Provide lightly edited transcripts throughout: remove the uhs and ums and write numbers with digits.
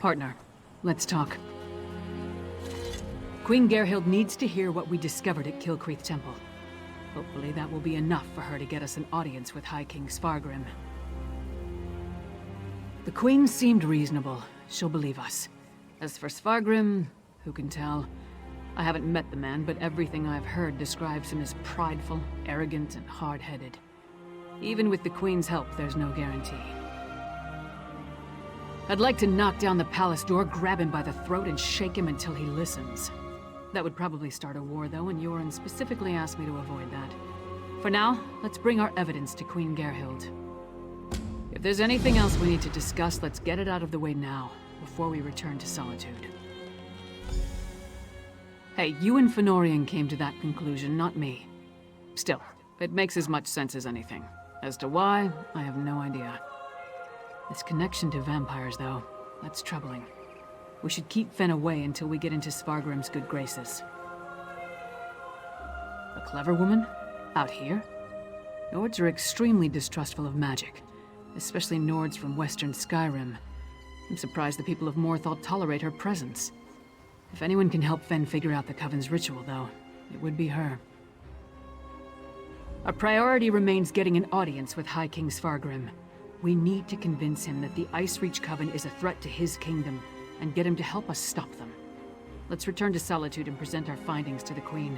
Partner, let's talk. Queen Gerhild needs to hear what we discovered at Kilcreath Temple. Hopefully that will be enough for her to get us an audience with High King Svargrim. The Queen seemed reasonable. She'll believe us. As for Svargrim, who can tell? I haven't met the man, but everything I've heard describes him as prideful, arrogant, and hard-headed. Even with the Queen's help, there's no guarantee. I'd like to knock down the palace door, grab him by the throat, and shake him until he listens. That would probably start a war, though, and Yoren specifically asked me to avoid that. For now, let's bring our evidence to Queen Gerhild. If there's anything else we need to discuss, let's get it out of the way now, before we return to Solitude. Hey, you and Fëanorian came to that conclusion, not me. Still, it makes as much sense as anything. As to why, I have no idea. This connection to vampires, though, that's troubling. We should keep Fen away until we get into Svargrim's good graces. A clever woman? Out here? Nords are extremely distrustful of magic, especially Nords from western Skyrim. I'm surprised the people of Morthal tolerate her presence. If anyone can help Fen figure out the Coven's ritual, though, it would be her. Our priority remains getting an audience with High King Svargrim. We need to convince him that the Icereach Coven is a threat to his kingdom, and get him to help us stop them. Let's return to Solitude and present our findings to the Queen.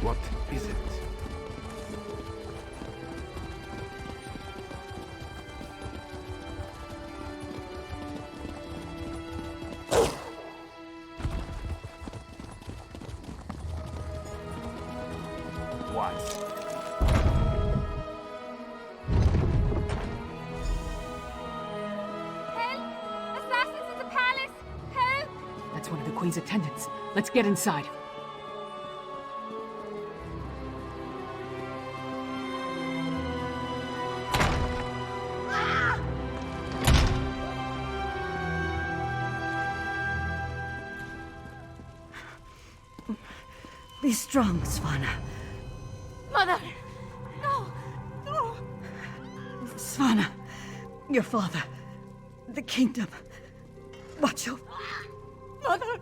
What is it? What? Help! Assassins in the palace! Help! That's one of the Queen's attendants. Let's get inside. Be strong, Svanna. Mother! No! No! Svanna, your father, the kingdom. Watch over. Mother!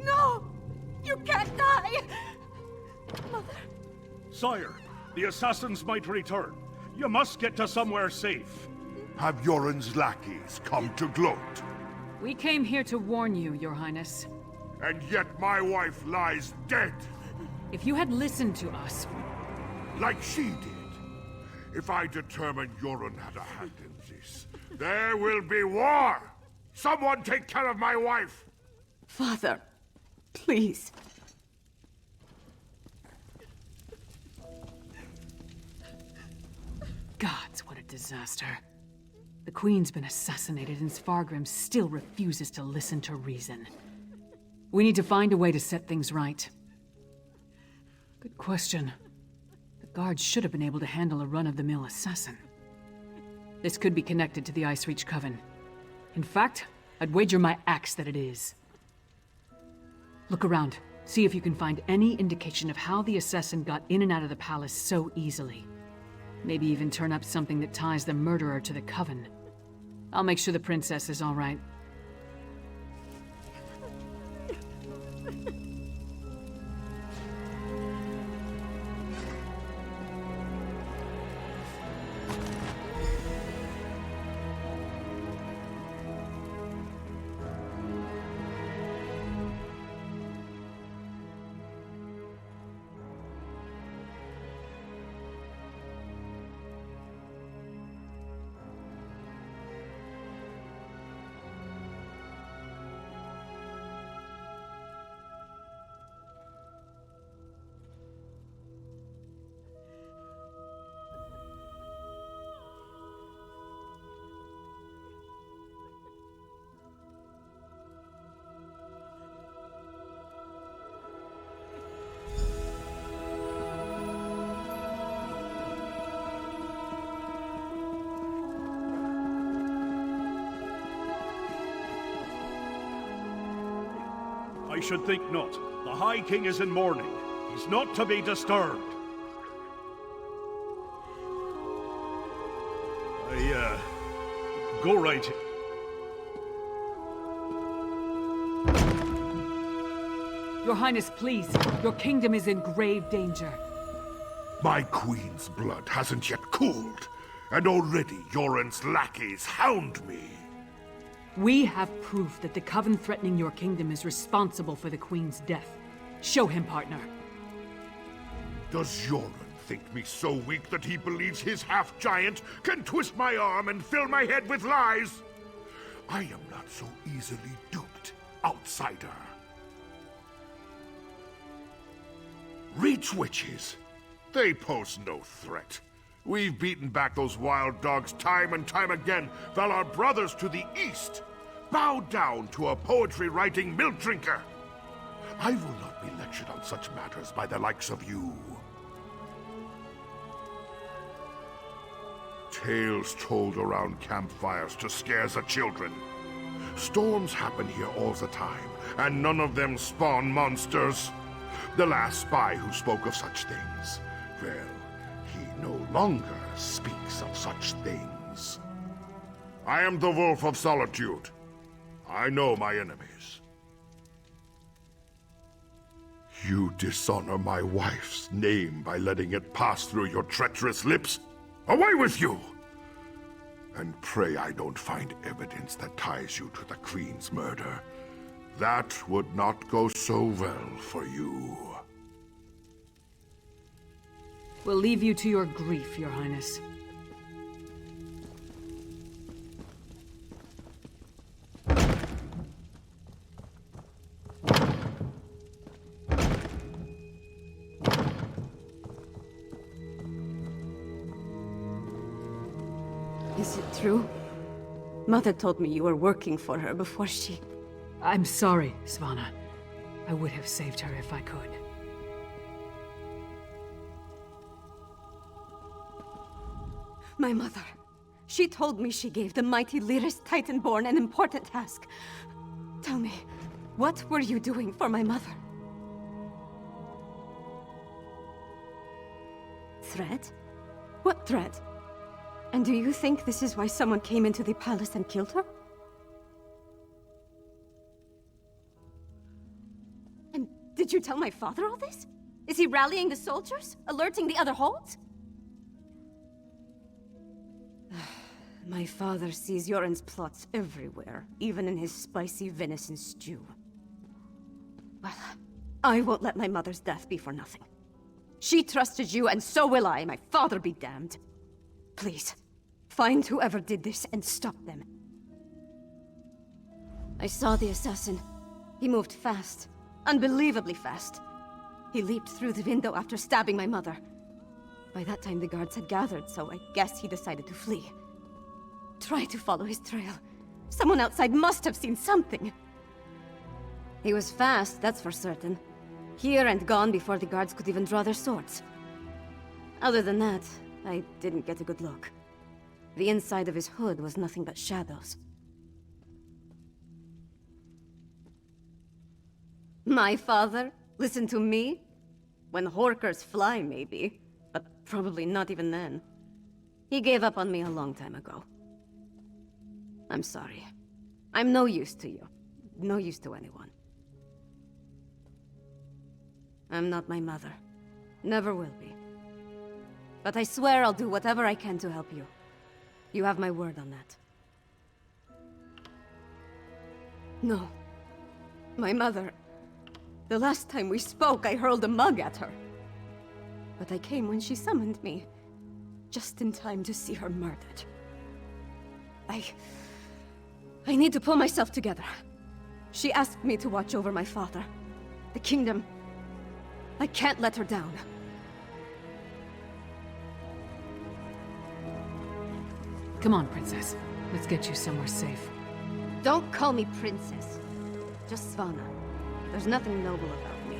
No! You can't die! Mother! Sire, the assassins might return. You must get to somewhere safe. Have Yoren's lackeys come to gloat? We came here to warn you, Your Highness. And yet my wife lies dead, If you had listened to us... like she did. If I determine Yoren had a hand in this, there will be war! Someone take care of my wife! Father, please. disaster. The Queen's been assassinated and Svargrim still refuses to listen to reason. We need to find a way to set things right. Good question. The guards should have been able to handle a run-of-the-mill assassin. This could be connected to the Ice Reach Coven. In fact, I'd wager my axe that it is. Look around. See if you can find any indication of how the assassin got in and out of the palace so easily. Maybe even turn up something that ties the murderer to the Coven. I'll make sure the princess is all right. I should think not. The High King is in mourning. He's not to be disturbed. Go right in. Your Highness, please. Your kingdom is in grave danger. My queen's blood hasn't yet cooled, and already Yoren's lackeys hound me. We have proof that the Coven threatening your kingdom is responsible for the Queen's death. Show him, partner. Does Yoren think me so weak that he believes his half-giant can twist my arm and fill my head with lies? I am not so easily duped, outsider. Reach witches. They pose no threat. We've beaten back those wild dogs time and time again, while our brothers to the east bow down to a poetry-writing milk drinker. I will not be lectured on such matters by the likes of you. Tales told around campfires to scare the children. Storms happen here all the time, and none of them spawn monsters. The last spy who spoke of such things, well, he no longer speaks of such things. I am the Wolf of Solitude. I know my enemies. You dishonor my wife's name by letting it pass through your treacherous lips. Away with you! And pray I don't find evidence that ties you to the Queen's murder. That would not go so well for you. We'll leave you to your grief, Your Highness. Is it true? Mother told me you were working for her before she... I'm sorry, Svanna. I would have saved her if I could. My mother. She told me she gave the mighty Lyris Titanborn an important task. Tell me, what were you doing for my mother? Threat? What threat? And do you think this is why someone came into the palace and killed her? And did you tell my father all this? Is he rallying the soldiers? Alerting the other holds? My father sees Yoren's plots everywhere, even in his spicy venison stew. Well, I won't let my mother's death be for nothing. She trusted you, and so will I. My father be damned. Please, find whoever did this and stop them. I saw the assassin. He moved fast. Unbelievably fast. He leaped through the window after stabbing my mother. By that time, the guards had gathered, so I guess he decided to flee. try to follow his trail. Someone outside must have seen something. He was fast, that's for certain. Here and gone before the guards could even draw their swords. Other than that, I didn't get a good look. The inside of his hood was nothing but shadows. My father? Listen to me? When Horkers fly, maybe. But probably not even then. He gave up on me a long time ago. I'm sorry. I'm no use to you. No use to anyone. I'm not my mother. Never will be. But I swear I'll do whatever I can to help you. You have my word on that. No. My mother... The last time we spoke, I hurled a mug at her. But I came when she summoned me. Just in time to see her murdered. I need to pull myself together. She asked me to watch over my father. The kingdom. I can't let her down. Come on, Princess. Let's get you somewhere safe. Don't call me princess. Just Svanna. There's nothing noble about me.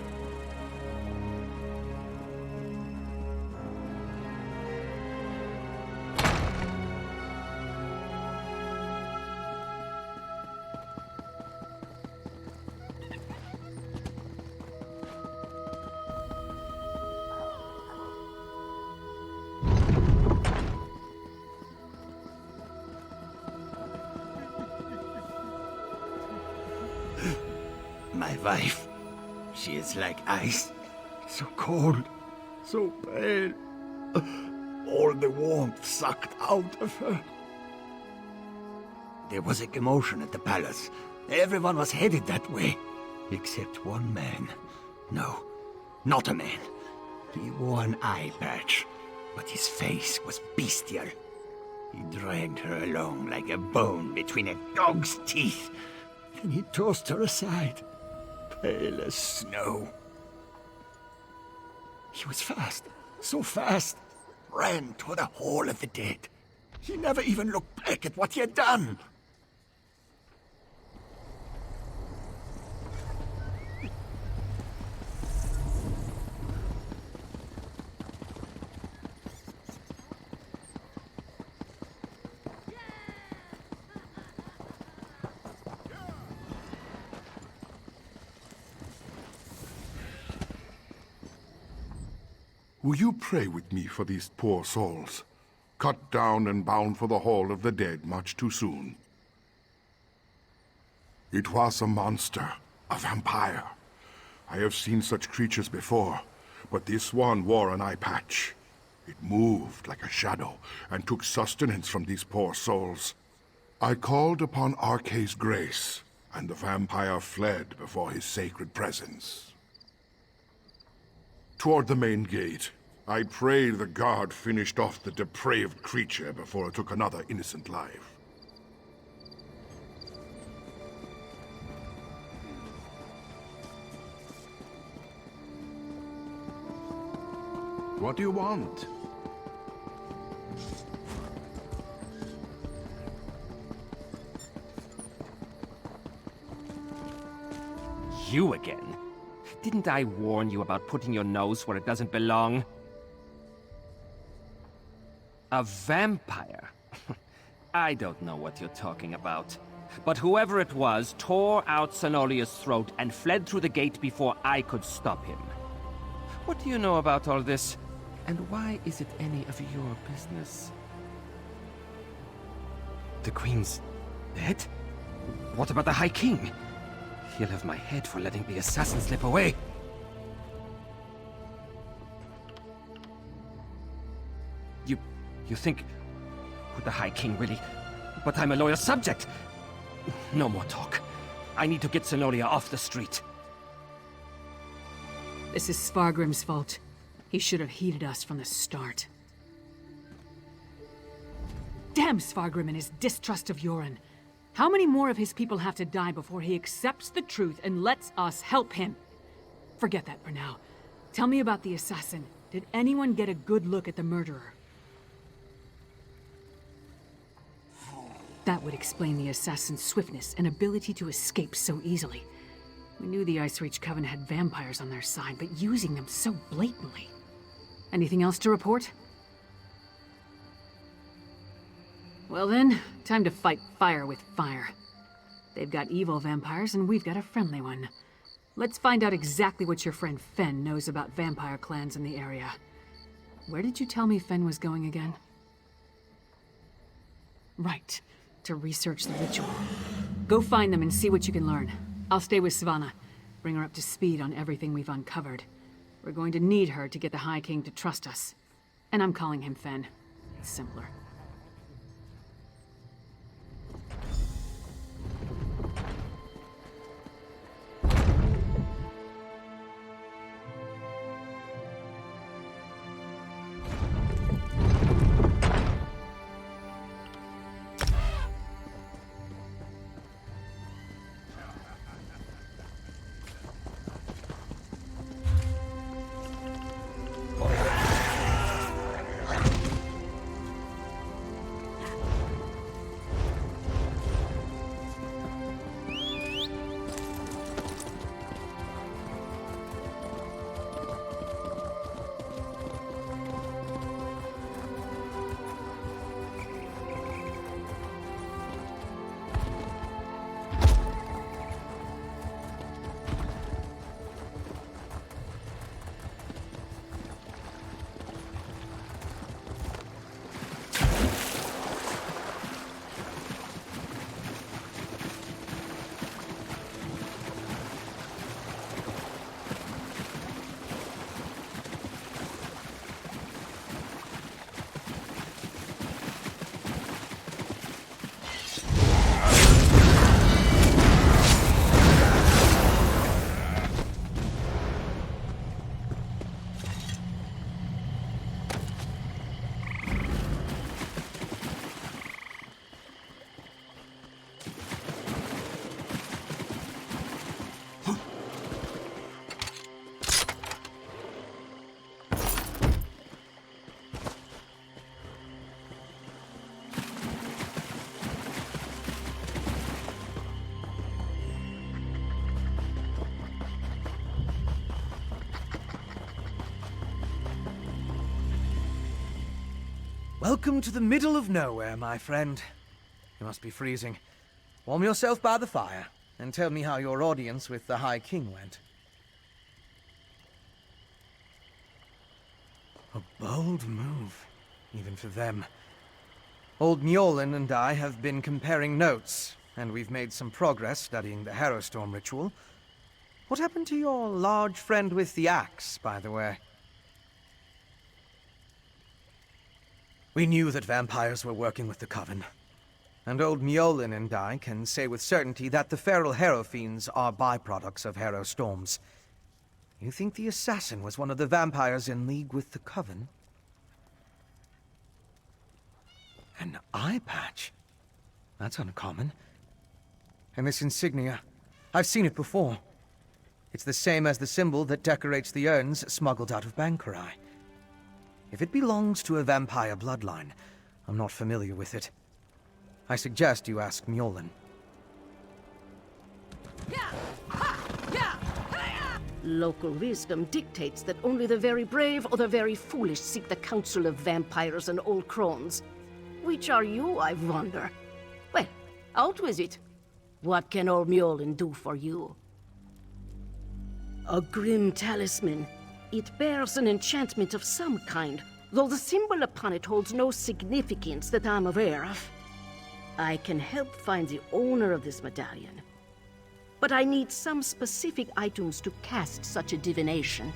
My wife, she is like ice, so cold, so pale. All the warmth sucked out of her. There was a commotion at the palace. Everyone was headed that way, except one man. No, not a man. He wore an eye patch, but his face was bestial. He dragged her along like a bone between a dog's teeth. Then he tossed her aside, pale as snow. He was fast, so fast, ran toward the Hall of the Dead. He never even looked back at what he had done. Will you pray with me for these poor souls? Cut down and bound for the Hall of the Dead much too soon. It was a monster, a vampire. I have seen such creatures before, but this one wore an eye patch. It moved like a shadow and took sustenance from these poor souls. I called upon Arkay's grace, and the vampire fled before his sacred presence. Toward the main gate, I prayed the guard finished off the depraved creature before it took another innocent life. What do you want? You again? Didn't I warn you about putting your nose where it doesn't belong? A vampire? I don't know what you're talking about. But whoever it was tore out Cenolia's throat and fled through the gate before I could stop him. What do you know about all this? And why is it any of your business? The Queen's dead? What about the High King? He'll have my head for letting the assassin slip away. You think... Would the High King really... But I'm a loyal subject! No more talk. I need to get Cenolia off the street. This is Svargrim's fault. He should have heeded us from the start. Damn Svargrim and his distrust of Yoren. How many more of his people have to die before he accepts the truth and lets us help him? Forget that for now. Tell me about the assassin. Did anyone get a good look at the murderer? That would explain the assassin's swiftness and ability to escape so easily. We knew the Ice Reach Coven had vampires on their side, but using them so blatantly. Anything else to report? Well then, time to fight fire with fire. They've got evil vampires, and we've got a friendly one. Let's find out exactly what your friend Fen knows about vampire clans in the area. Where did you tell me Fen was going again? Right, to research the ritual. Go find them and see what you can learn. I'll stay with Svanna. Bring her up to speed on everything we've uncovered. We're going to need her to get the High King to trust us. And I'm calling him Fen. It's simpler. Welcome to the middle of nowhere, my friend. You must be freezing. Warm yourself by the fire, and tell me how your audience with the High King went. A bold move, even for them. Old Mjolnir and I have been comparing notes, and we've made some progress studying the Harrowstorm ritual. What happened to your large friend with the axe, by the way? We knew that vampires were working with the Coven. And old Mjolnir and I can say with certainty that the feral Harrow Fiends are byproducts of Harrow Storms. You think the assassin was one of the vampires in league with the Coven? An eye patch? That's uncommon. And this insignia, I've seen it before. It's the same as the symbol that decorates the urns smuggled out of Bankarai. If it belongs to a vampire bloodline, I'm not familiar with it. I suggest you ask Mjolnir. Local wisdom dictates that only the very brave or the very foolish seek the counsel of vampires and old crones. Which are you, I wonder? Well, out with it. What can old Mjolnir do for you? A grim talisman. It bears an enchantment of some kind, though the symbol upon it holds no significance that I'm aware of. I can help find the owner of this medallion, but I need some specific items to cast such a divination.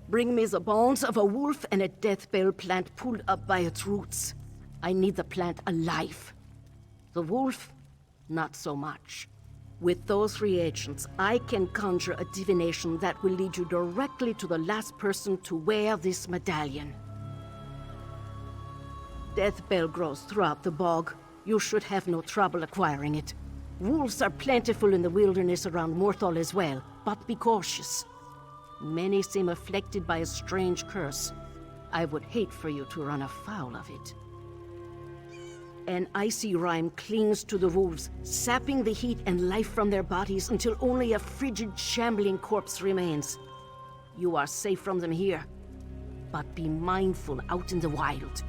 Bring me the bones of a wolf and a deathbell plant pulled up by its roots. I need the plant alive. The wolf, not so much. With those reagents, I can conjure a divination that will lead you directly to the last person to wear this medallion. Deathbell grows throughout the bog. You should have no trouble acquiring it. Wolves are plentiful in the wilderness around Morthal as well, but be cautious. Many seem afflicted by a strange curse. I would hate for you to run afoul of it. An icy rime clings to the wolves, sapping the heat and life from their bodies until only a frigid, shambling corpse remains. You are safe from them here, but be mindful out in the wild.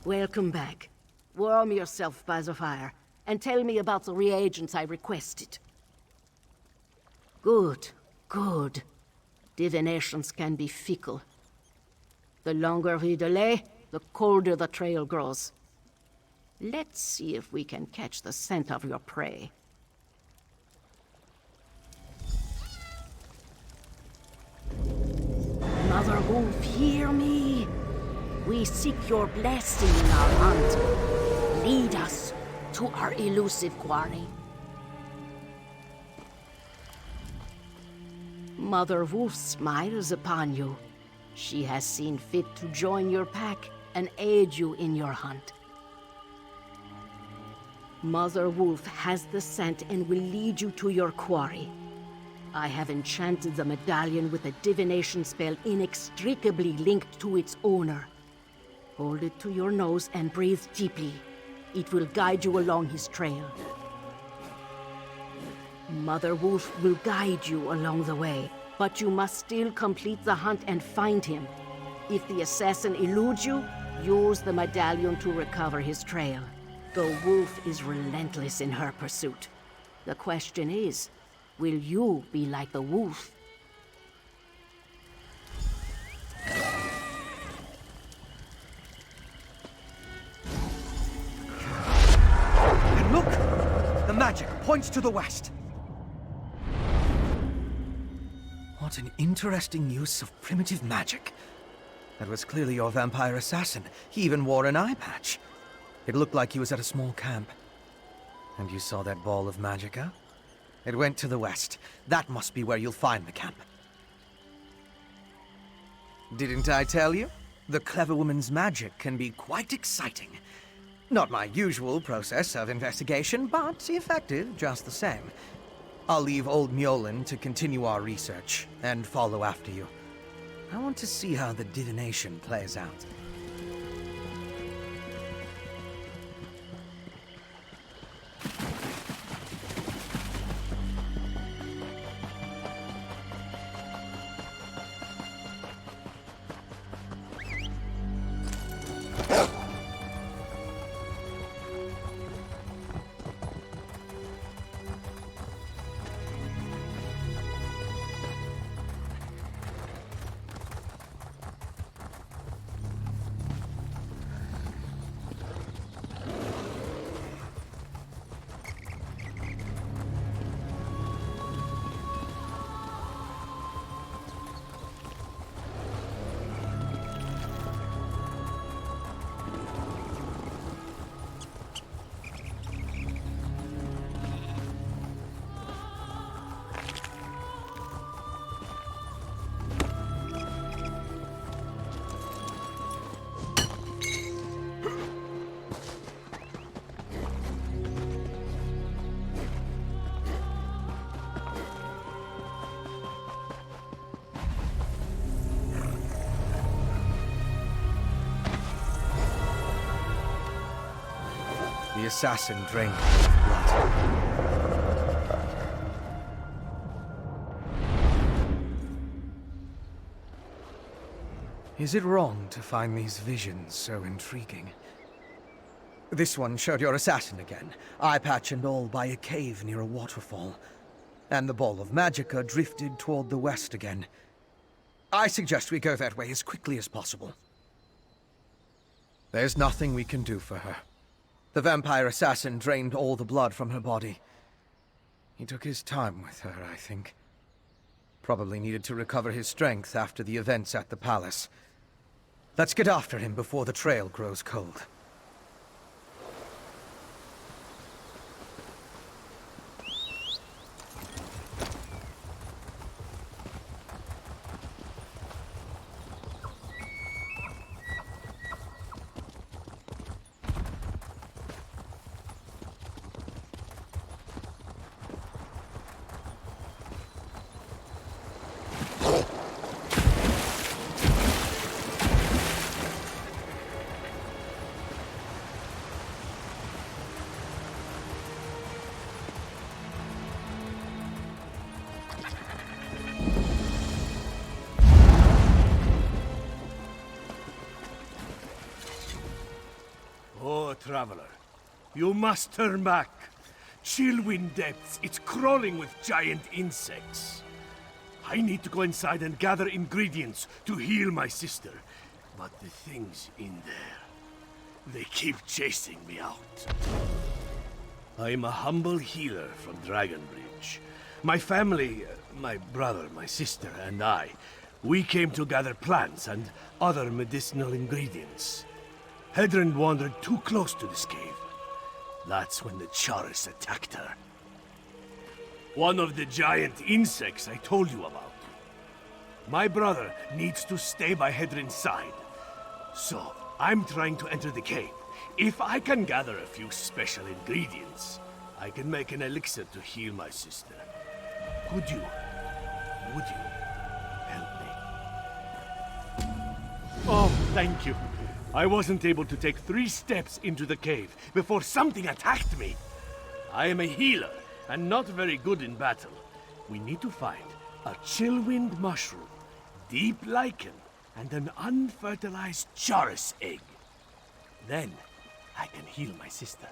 Welcome back. Warm yourself by the fire, and tell me about the reagents I requested. Good, good. Divinations can be fickle. The longer we delay, the colder the trail grows. Let's see if we can catch the scent of your prey. Mother Wolf, hear me. We seek your blessing in our hunt. Lead us to our elusive quarry. Mother Wolf smiles upon you. She has seen fit to join your pack and aid you in your hunt. Mother Wolf has the scent and will lead you to your quarry. I have enchanted the medallion with a divination spell inextricably linked to its owner. Hold it to your nose and breathe deeply. It will guide you along his trail. Mother Wolf will guide you along the way, but you must still complete the hunt and find him. If the assassin eludes you, use the medallion to recover his trail. The wolf is relentless in her pursuit. The question is, will you be like the wolf? And look! The magic points to the west. What an interesting use of primitive magic. That was clearly your vampire assassin. He even wore an eye patch. It looked like he was at a small camp. And you saw that ball of magicka? It went to the west. That must be where you'll find the camp. Didn't I tell you? The clever woman's magic can be quite exciting. Not my usual process of investigation, but effective just the same. I'll leave old Mjolnir to continue our research and follow after you. I want to see how the divination plays out. assassin drained him of blood. Is it wrong to find these visions so intriguing? This one showed your assassin again, eye patch and all, by a cave near a waterfall. And the ball of magicka drifted toward the west again. I suggest we go that way as quickly as possible. There's nothing we can do for her. The vampire assassin drained all the blood from her body. He took his time with her, I think. Probably needed to recover his strength after the events at the palace. Let's get after him before the trail grows cold. Oh, traveler, you must turn back. Chillwind Depths, it's crawling with giant insects. I need to go inside and gather ingredients to heal my sister. But the things in there, they keep chasing me out. I'm a humble healer from Dragonbridge. My family, my brother, my sister, and I, we came to gather plants and other medicinal ingredients. Hedron wandered too close to this cave. That's when the Charis attacked her. One of the giant insects I told you about. My brother needs to stay by Hedron's side. So, I'm trying to enter the cave. If I can gather a few special ingredients, I can make an elixir to heal my sister. Would you help me? Oh, thank you. I wasn't able to take 3 steps into the cave before something attacked me. I am a healer and not very good in battle. We need to find a chillwind mushroom, deep lichen, and an unfertilized Charis egg. Then I can heal my sister.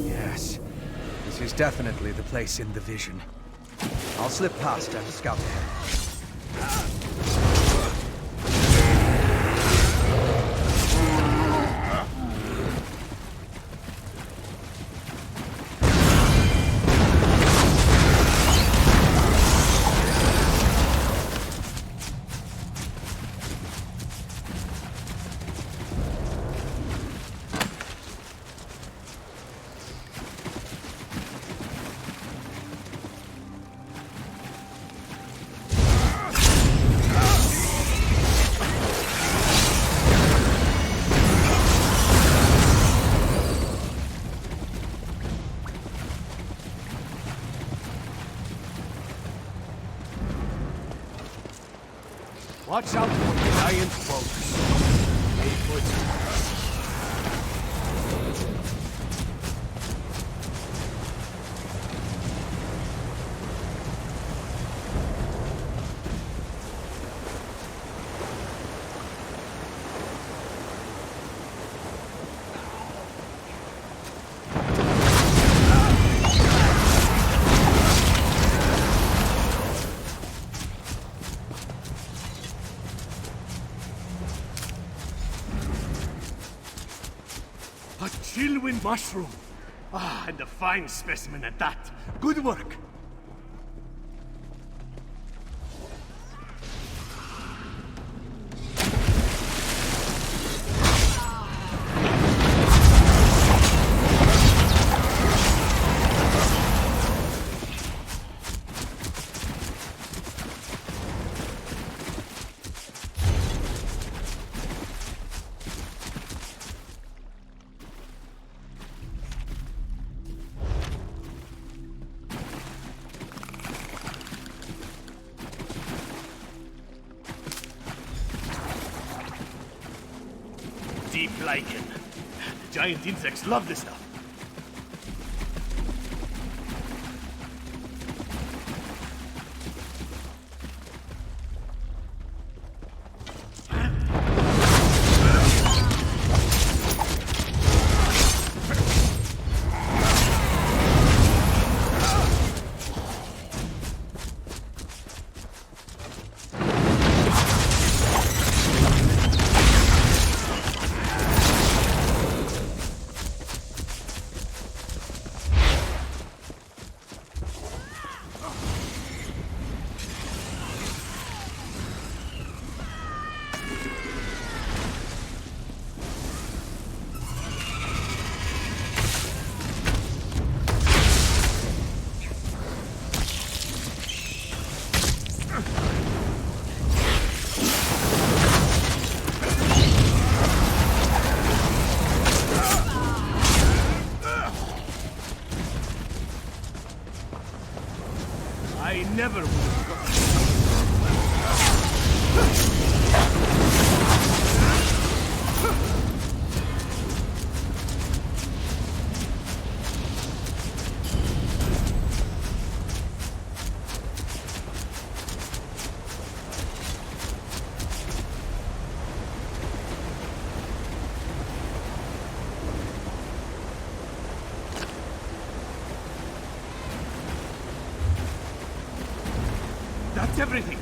Yes, this is definitely the place in the vision. I'll slip past and scout ahead. Watch out for the giant bugs. They put a chillwind mushroom. Ah, and a fine specimen at that. Good work. deep lichen. Giant insects love this stuff. I never would have got That's everything.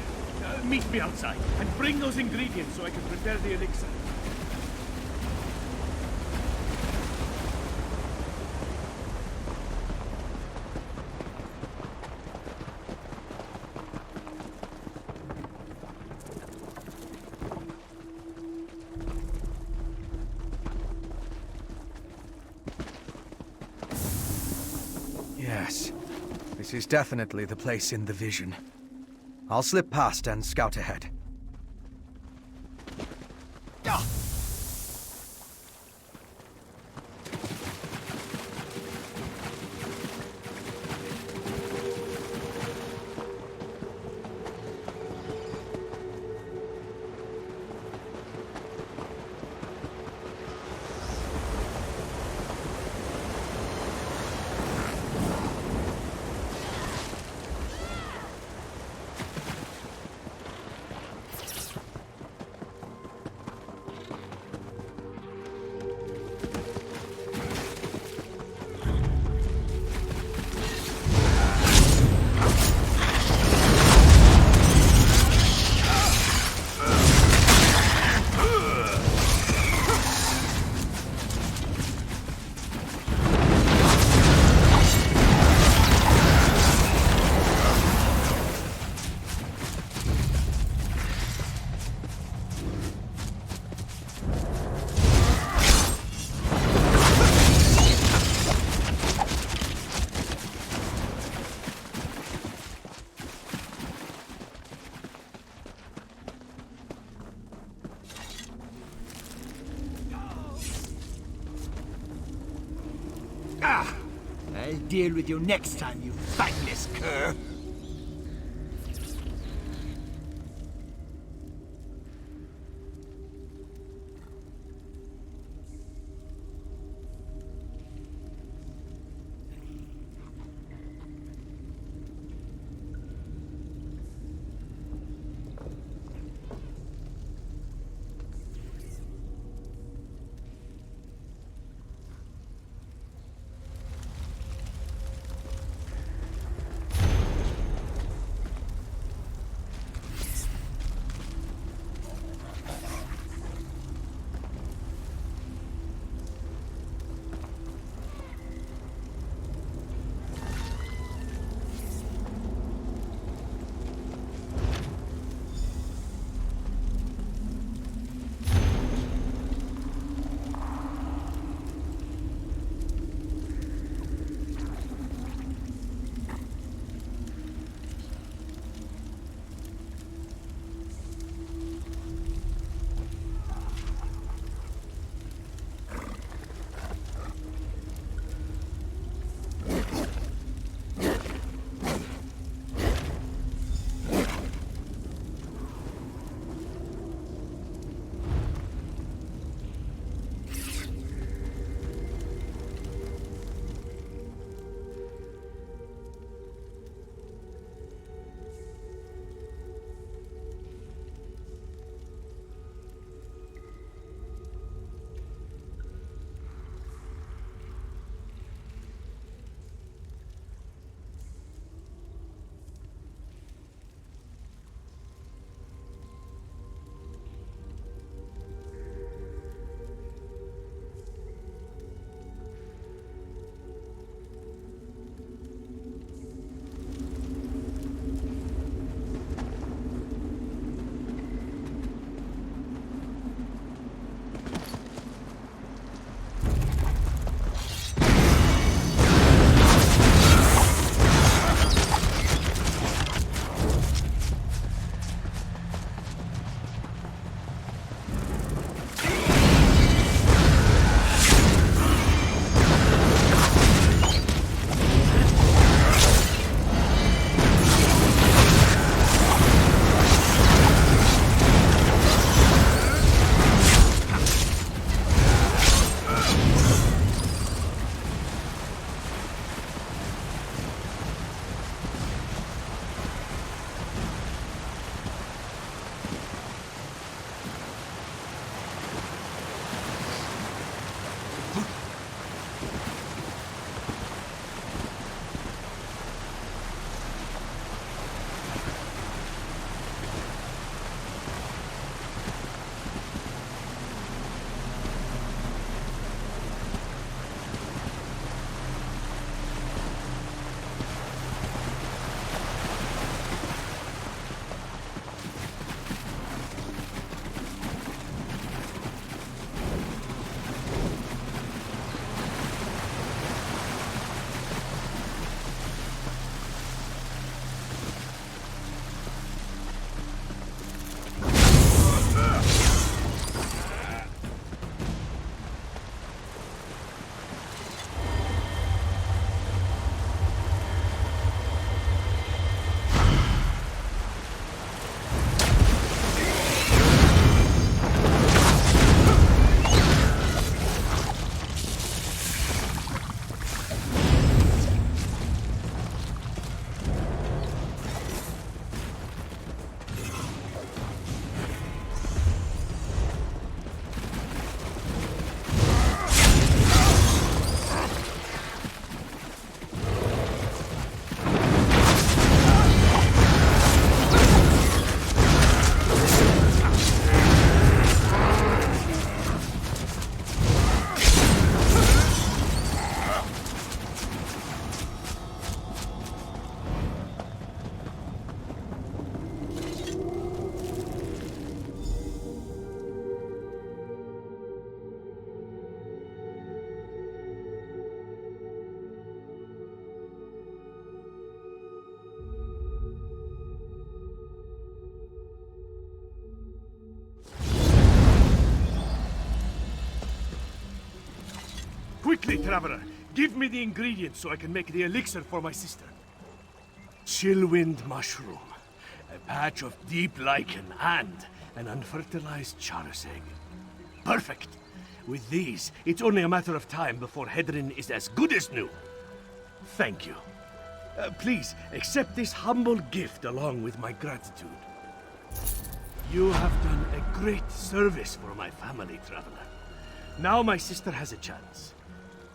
Meet me outside, and bring those ingredients so I can prepare the elixir. Yes. This is definitely the place in the vision. I'll slip past and scout ahead. I'll deal with you next time, you fangless cur. Quickly, Traveler! Give me the ingredients so I can make the elixir for my sister. Chillwind mushroom, a patch of deep lichen, and an unfertilized charis egg. Perfect! With these, it's only a matter of time before Hedrin is as good as new. Thank you. Please, accept this humble gift along with my gratitude. You have done a great service for my family, Traveler. Now my sister has a chance.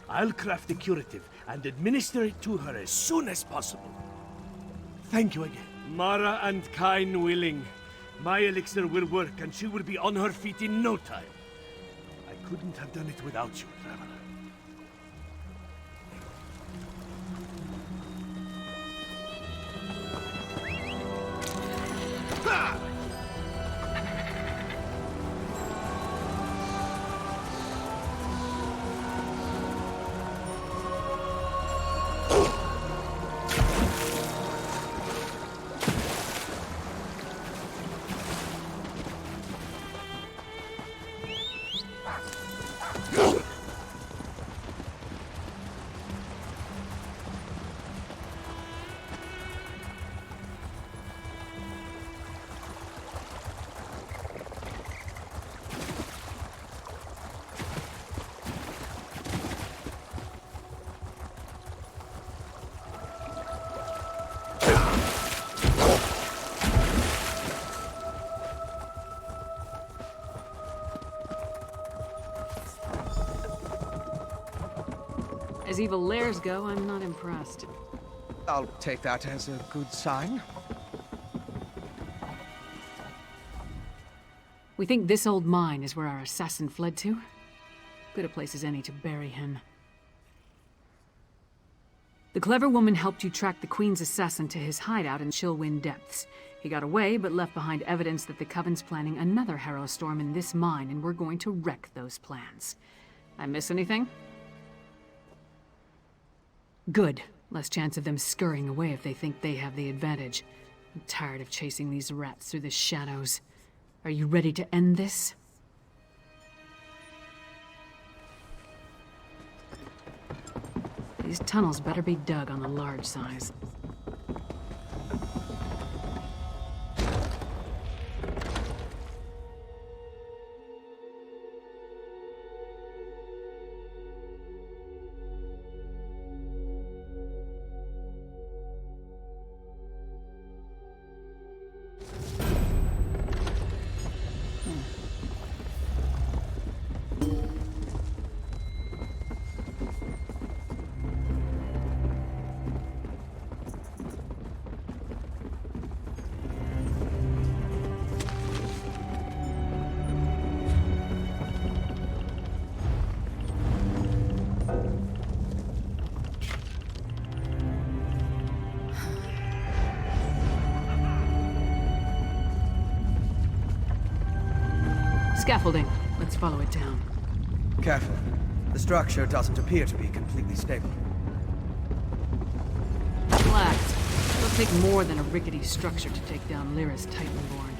I'll craft the curative and administer it to her as soon as possible. Thank you again. Mara and Kain willing, my elixir will work and she will be on her feet in no time. I couldn't have done it without you, Traveler. Ha! As evil lairs go, I'm not impressed. I'll take that as a good sign. We think this old mine is where our assassin fled to? Good a place as any to bury him. The clever woman helped you track the Queen's assassin to his hideout in Chillwind Depths. He got away, but left behind evidence that the Coven's planning another Harrow Storm in this mine, and we're going to wreck those plans. I miss anything? Good. Less chance of them scurrying away if they think they have the advantage. I'm tired of chasing these rats through the shadows. Are you ready to end this? These tunnels better be dug on the large size. Scaffolding. Let's follow it down. Careful. The structure doesn't appear to be completely stable. Relax. It'll take more than a rickety structure to take down Lyra's Titanborn.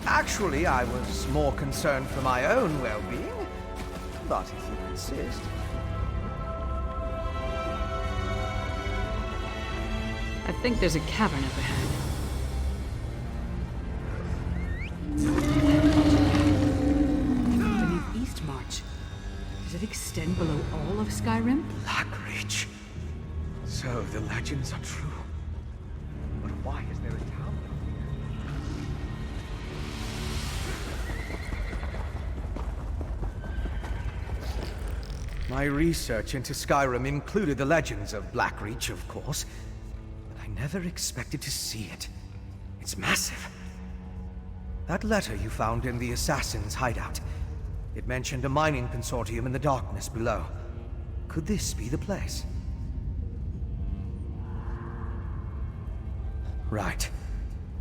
Actually, I was more concerned for my own well-being. But if you insist... I think there's a cavern up ahead. Beneath Eastmarch. Does it extend below all of Skyrim? Blackreach. So the legends are true. But why is there a town down here? My research into Skyrim included the legends of Blackreach, of course. But I never expected to see it. It's massive. That letter you found in the assassin's hideout. It mentioned a mining consortium in the darkness below. Could this be the place? Right.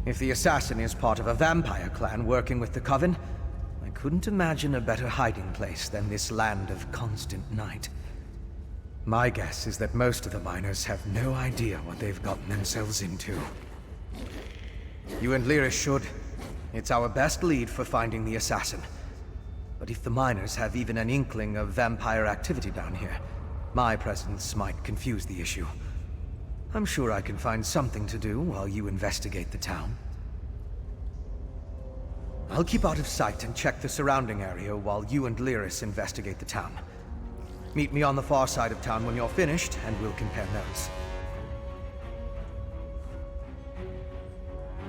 If the assassin is part of a vampire clan working with the Coven, I couldn't imagine a better hiding place than this land of constant night. My guess is that most of the miners have no idea what they've gotten themselves into. You and Lyra should. It's our best lead for finding the assassin. But if the miners have even an inkling of vampire activity down here, my presence might confuse the issue. I'm sure I can find something to do while you investigate the town. I'll keep out of sight and check the surrounding area while you and Lyris investigate the town. Meet me on the far side of town when you're finished, and we'll compare notes.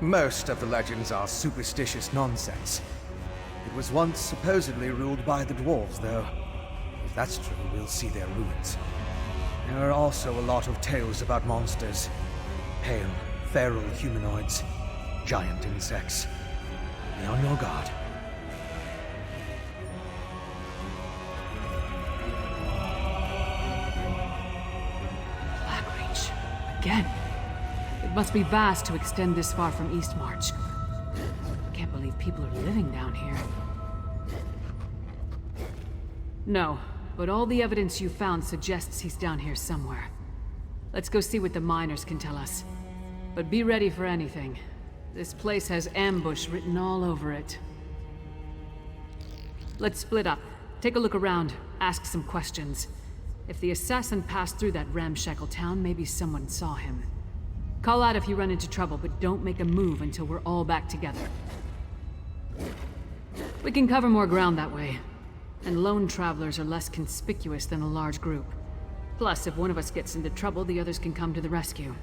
Most of the legends are superstitious nonsense. It was once supposedly ruled by the dwarves, though. If that's true, we'll see their ruins. There are also a lot of tales about monsters. Pale, feral humanoids, giant insects. Be on your guard. Blackreach. Again. It must be vast to extend this far from Eastmarch. Can't believe people are living down here. No, but all the evidence you found suggests he's down here somewhere. Let's go see what the miners can tell us. But be ready for anything. This place has ambush written all over it. Let's split up. Take a look around. Ask some questions. If the assassin passed through that ramshackle town, maybe someone saw him. Call out if you run into trouble, but don't make a move until we're all back together. We can cover more ground that way. And lone travelers are less conspicuous than a large group. Plus, if one of us gets into trouble, the others can come to the rescue.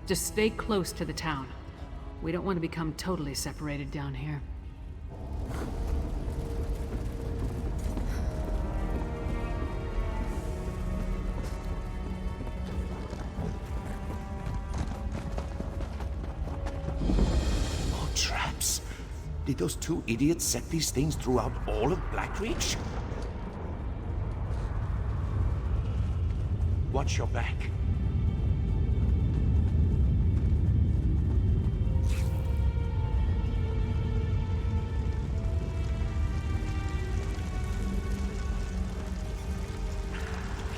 Just stay close to the town. We don't want to become totally separated down here. More traps? Did those two idiots set these things throughout all of Blackreach? Watch your back.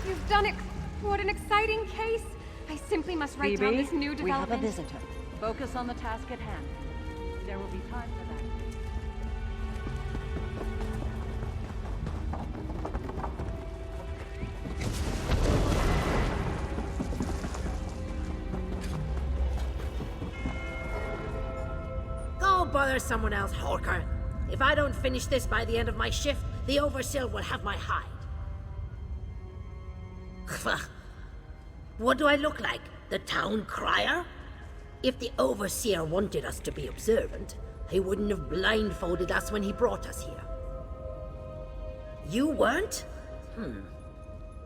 You've done it. What an exciting case. I simply must write down this new we have a development. visitor. Focus on the task at hand. There will be time for that. Go bother someone else, Hawker. If I don't finish this by the end of my shift, the Overseer will have my hide. What do I look like? The town crier? If the Overseer wanted us to be observant, he wouldn't have blindfolded us when he brought us here. You weren't?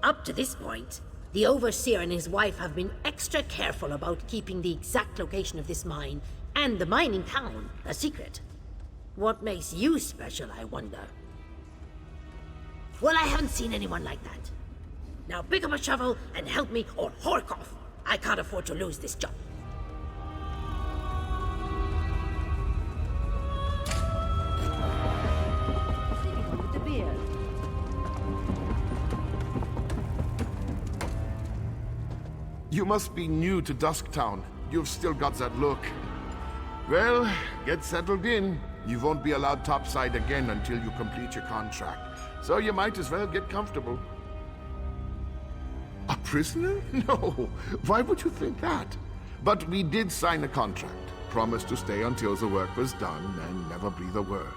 Up to this point, the Overseer and his wife have been extra careful about keeping the exact location of this mine and the mining town a secret. What makes you special, I wonder? Well, I haven't seen anyone like that. Now pick up a shovel and help me, or hork off. I can't afford to lose this job. With the beard. You must be new to Dusktown. You've still got that look. Well, get settled in. You won't be allowed topside again until you complete your contract. So you might as well get comfortable. A prisoner? No. Why would you think that? But we did sign a contract. Promised to stay until the work was done and never breathe a word.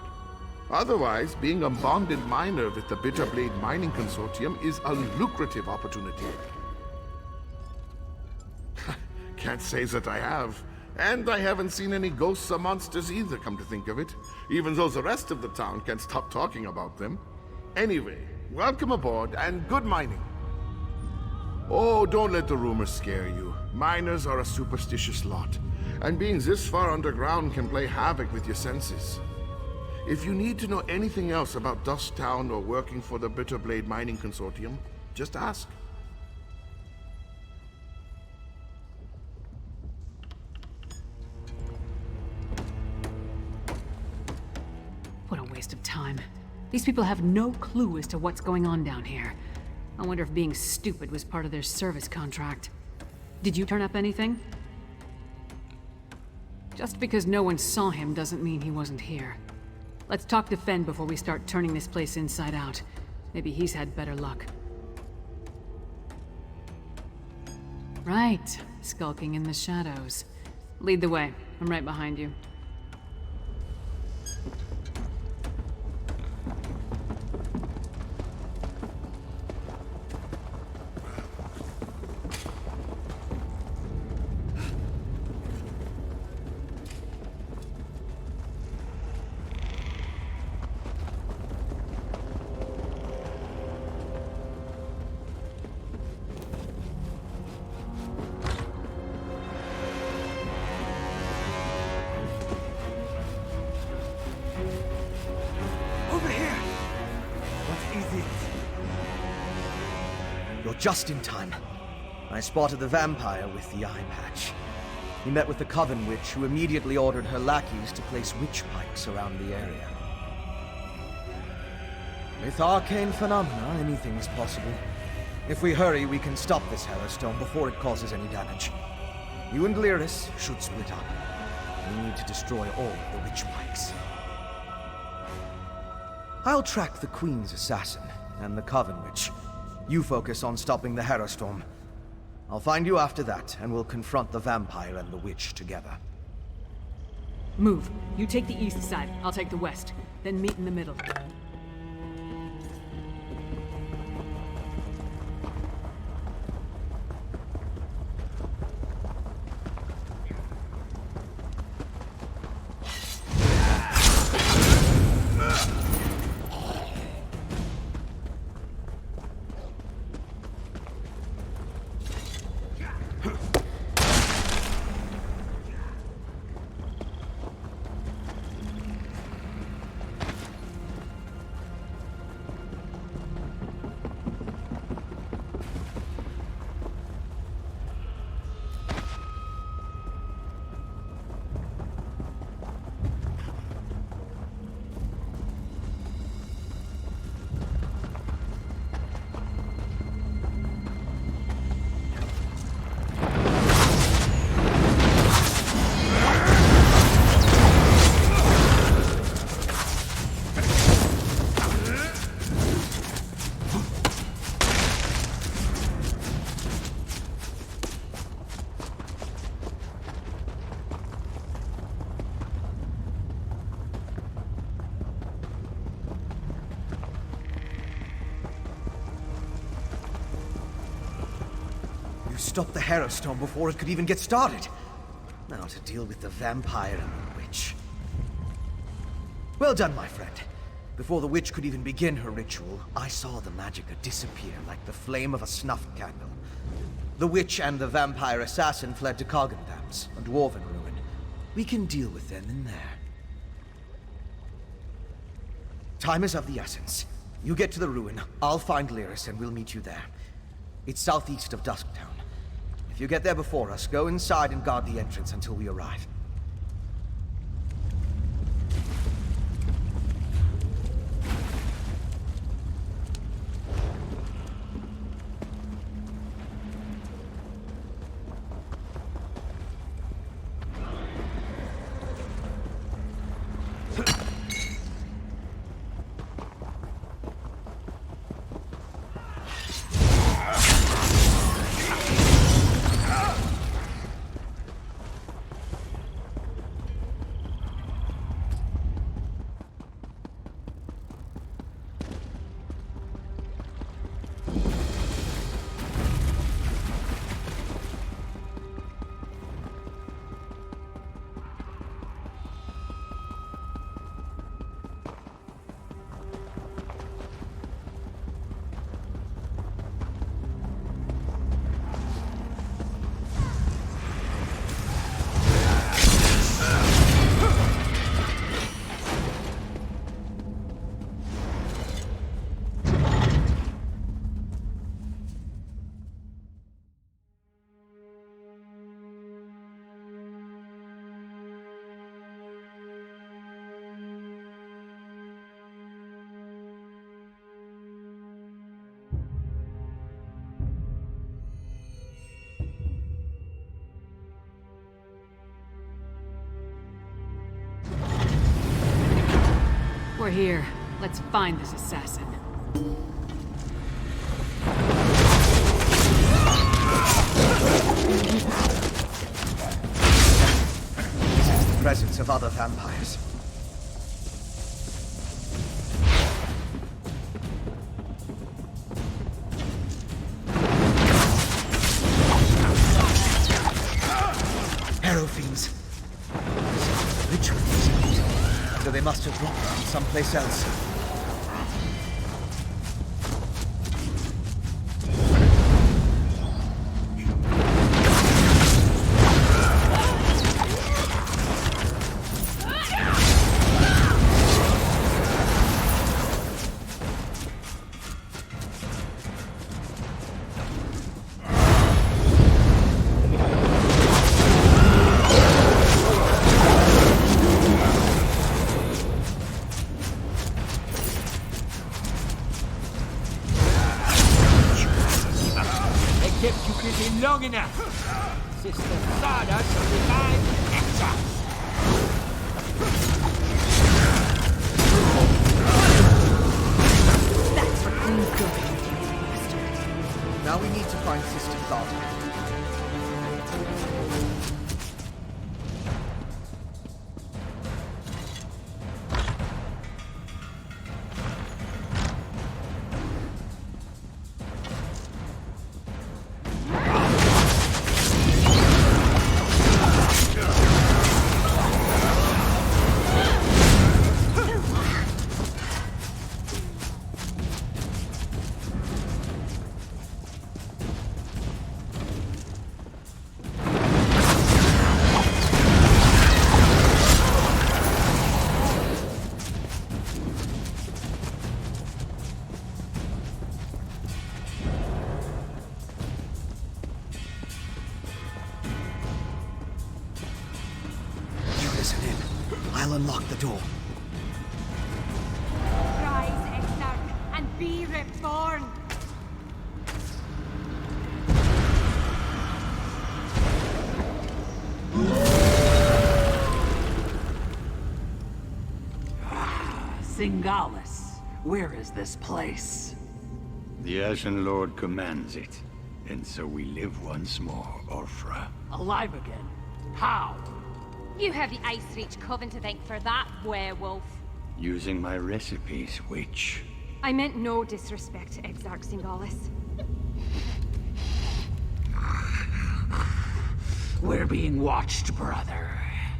Otherwise, being a bonded miner with the Bitterblade Mining Consortium is a lucrative opportunity. Can't say that I have. And I haven't seen any ghosts or monsters either, come to think of it. Even though the rest of the town can't stop talking about them. Anyway, welcome aboard and good mining. Oh, don't let the rumors scare you. Miners are a superstitious lot. And being this far underground can play havoc with your senses. If you need to know anything else about Dusktown or working for the Bitterblade Mining Consortium, just ask. What a waste of time. These people have no clue as to what's going on down here. I wonder if being stupid was part of their service contract. Did you turn up anything? Just because no one saw him doesn't mean he wasn't here. Let's talk to Fen before we start turning this place inside out. Maybe he's had better luck. Right, skulking in the shadows. Lead the way. I'm right behind you. Just in time. I spotted the vampire with the eye patch. He met with the Coven Witch, who immediately ordered her lackeys to place witch pikes around the area. With arcane phenomena, anything is possible. If we hurry, we can stop this Hellstone before it causes any damage. You and Lyris should split up. We need to destroy all of the witch pikes. I'll track the Queen's assassin and the Coven Witch. You focus on stopping the Hellstorm. I'll find you after that, and we'll confront the vampire and the witch together. Move. You take the east side, I'll take the west. Then meet in the middle. Stop the Hellstone before it could even get started. Now to deal with the vampire and the witch. Well done, my friend. Before the witch could even begin her ritual, I saw the Magicka disappear like the flame of a snuffed candle. The witch and the vampire assassin fled to Cogendams, a dwarven ruin. We can deal with them in there. Time is of the essence. You get to the ruin, I'll find Lyris and we'll meet you there. It's southeast of Dusktown. If you get there before us, go inside and guard the entrance until we arrive. here. Let's find this assassin. Sense the presence of other vampires. Arrow fiends. Rituals. So they must have dropped them someplace else. Kept you busy long enough. Sister Sada shall revive exiles. That's for clean cooking. Now we need to find Sister Thada. I'll unlock the door. Rise, Exarch, and be reborn! Singalis, where is this place? The Ashen Lord commands it, and so we live once more, Orfra. Alive again? How? You have the Ice Reach Coven to thank for that, werewolf. Using my recipes, witch. I meant no disrespect to Exarch Singalis. We're being watched, brother.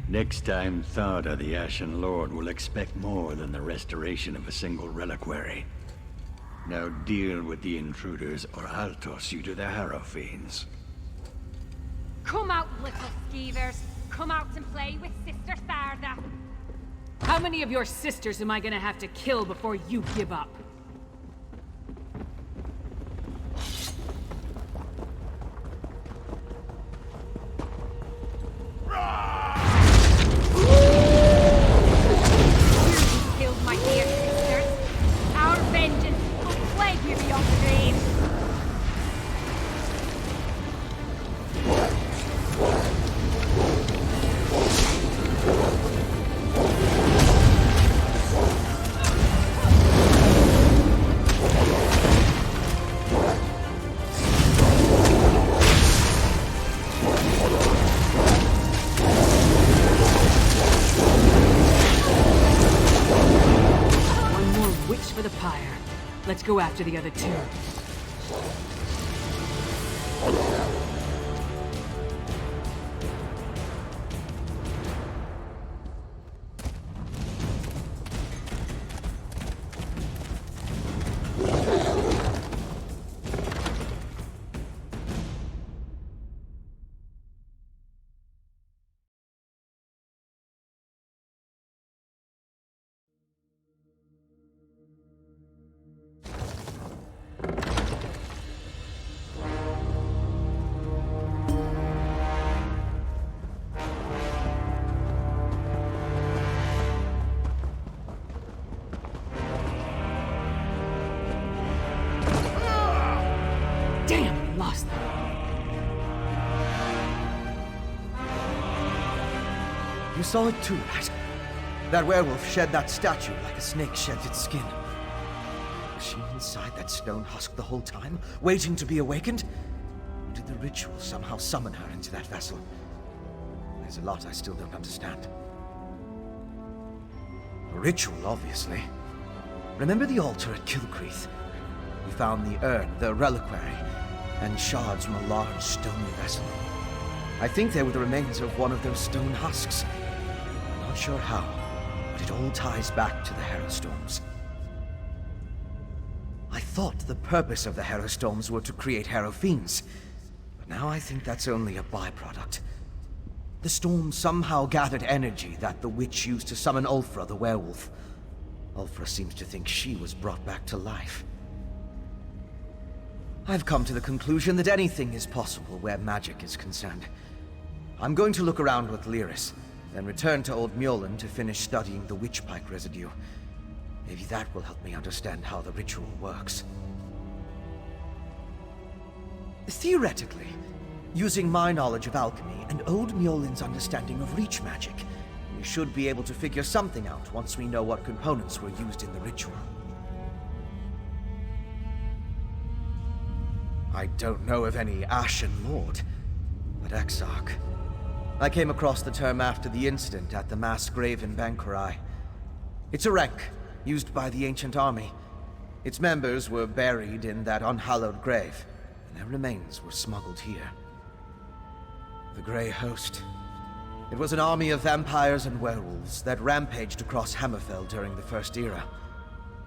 Next time, Thada, the Ashen Lord, will expect more than the restoration of a single reliquary. Now deal with the intruders, or I'll toss you to the Harrow Fiends. Come out, little skeevers. Come out and play with Sister Tharda. How many of your sisters am I gonna have to kill before you give up? You killed my dear sisters. Our vengeance will plague you beyond the grave. For the pyre. Let's go after the other two. Lost them. You saw it too, right? That werewolf shed that statue like a snake sheds its skin. Was she inside that stone husk the whole time, waiting to be awakened? Or did the ritual somehow summon her into that vessel? There's a lot I still don't understand. A ritual, obviously. Remember the altar at Kilcreath? We found the urn, the reliquary, and shards from a large stone vessel. I think they were the remains of one of those stone husks. I'm not sure how, but it all ties back to the Harrowstorms. I thought the purpose of the Harrowstorms were to create Harrow Fiends, but now I think that's only a byproduct. The storm somehow gathered energy that the witch used to summon Ulfra, the werewolf. Ulfra seems to think she was brought back to life. I've come to the conclusion that anything is possible where magic is concerned. I'm going to look around with Lyris, then return to Old Mjolnir to finish studying the witchpike residue. Maybe that will help me understand how the ritual works. Theoretically, using my knowledge of alchemy and Old Mjolnir's understanding of reach magic, we should be able to figure something out once we know what components were used in the ritual. I don't know of any Ashen Lord, but Exarch. I came across the term after the incident at the mass grave in Banquerai. It's a rank, used by the ancient army. Its members were buried in that unhallowed grave, and their remains were smuggled here. The Grey Host. It was an army of vampires and werewolves that rampaged across Hammerfell during the First Era.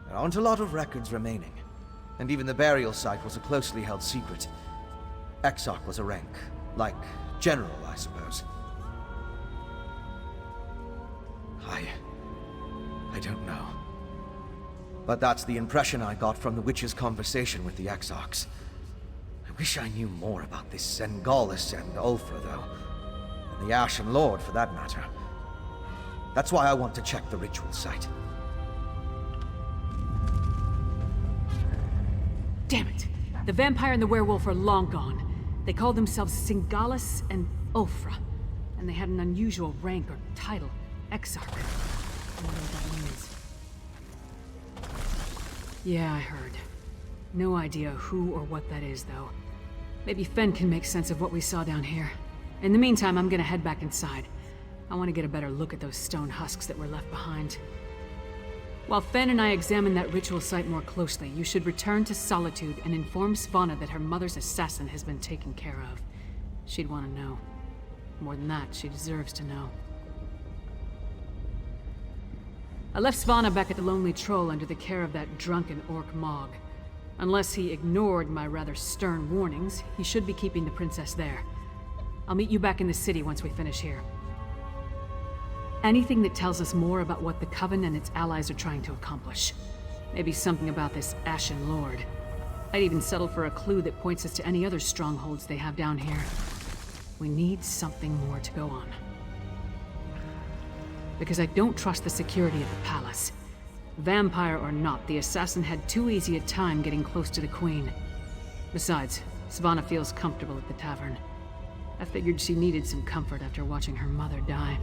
There aren't a lot of records remaining, and even the burial site was a closely held secret. Exarch was a rank, like General, I suppose. I don't know. But that's the impression I got from the witch's conversation with the Exarchs. I wish I knew more about this Sengalis and Ulfra, though. And the Ashen Lord, for that matter. That's why I want to check the ritual site. Damn it! The vampire and the werewolf are long gone. They called themselves Singalis and Ulfra. And they had an unusual rank or title, Exarch. I wonder what that means. Yeah, I heard. No idea who or what that is, though. Maybe Fen can make sense of what we saw down here. In the meantime, I'm gonna head back inside. I want to get a better look at those stone husks that were left behind. While Fen and I examine that ritual site more closely, you should return to Solitude and inform Svanna that her mother's assassin has been taken care of. She'd want to know. More than that, she deserves to know. I left Svanna back at the Lonely Troll under the care of that drunken orc Mog. Unless he ignored my rather stern warnings, he should be keeping the princess there. I'll meet you back in the city once we finish here. Anything that tells us more about what the Coven and its allies are trying to accomplish. Maybe something about this Ashen Lord. I'd even settle for a clue that points us to any other strongholds they have down here. We need something more to go on. Because I don't trust the security of the palace. Vampire or not, the assassin had too easy a time getting close to the Queen. Besides, Svanna feels comfortable at the tavern. I figured she needed some comfort after watching her mother die.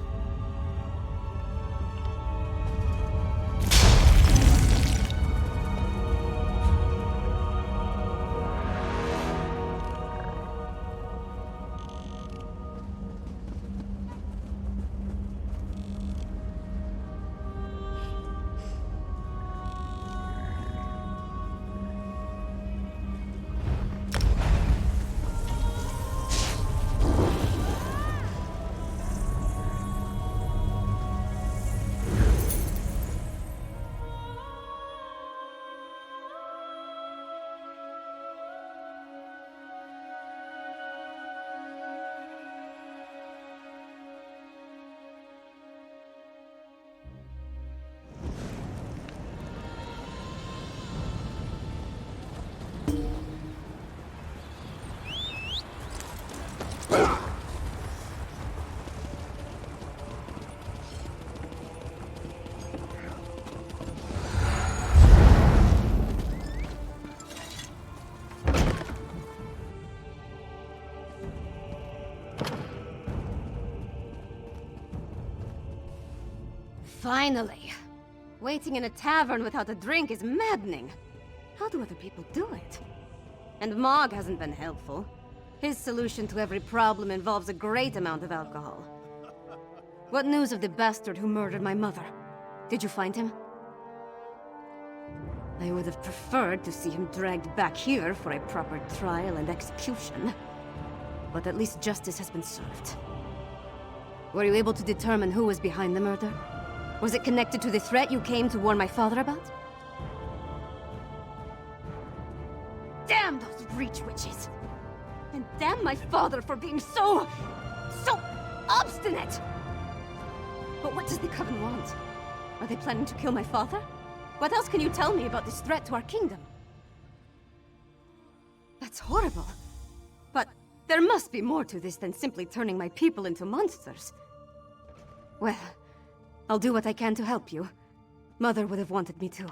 Finally. Waiting in a tavern without a drink is maddening. How do other people do it? And Mog hasn't been helpful. His solution to every problem involves a great amount of alcohol. What news of the bastard who murdered my mother? Did you find him? I would have preferred to see him dragged back here for a proper trial and execution. But at least justice has been served. Were you able to determine who was behind the murder? Was it connected to the threat you came to warn my father about? Damn those breach witches! And damn my father for being so obstinate! But what does the Coven want? Are they planning to kill my father? What else can you tell me about this threat to our kingdom? That's horrible. But there must be more to this than simply turning my people into monsters. Well, I'll do what I can to help you. Mother would have wanted me to.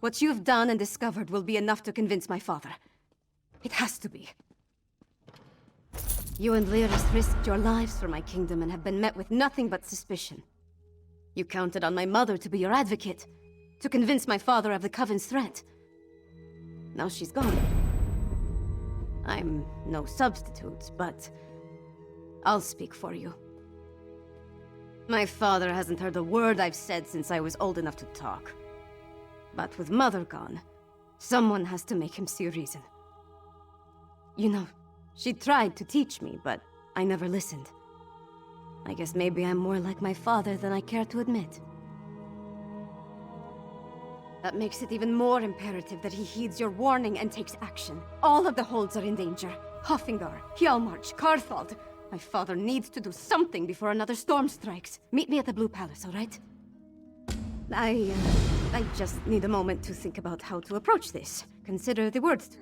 What you've done and discovered will be enough to convince my father. It has to be. You and Lyris risked your lives for my kingdom and have been met with nothing but suspicion. You counted on my mother to be your advocate, to convince my father of the Coven's threat. Now she's gone. I'm no substitute, but I'll speak for you. My father hasn't heard a word I've said since I was old enough to talk. But with Mother gone, someone has to make him see reason. You know, she tried to teach me, but I never listened. I guess maybe I'm more like my father than I care to admit. That makes it even more imperative that he heeds your warning and takes action. All of the holds are in danger. Hoffingar, Hjalmarch, Karthald. My father needs to do something before another storm strikes. Meet me at the Blue Palace, all right? I just need a moment to think about how to approach this. Consider the words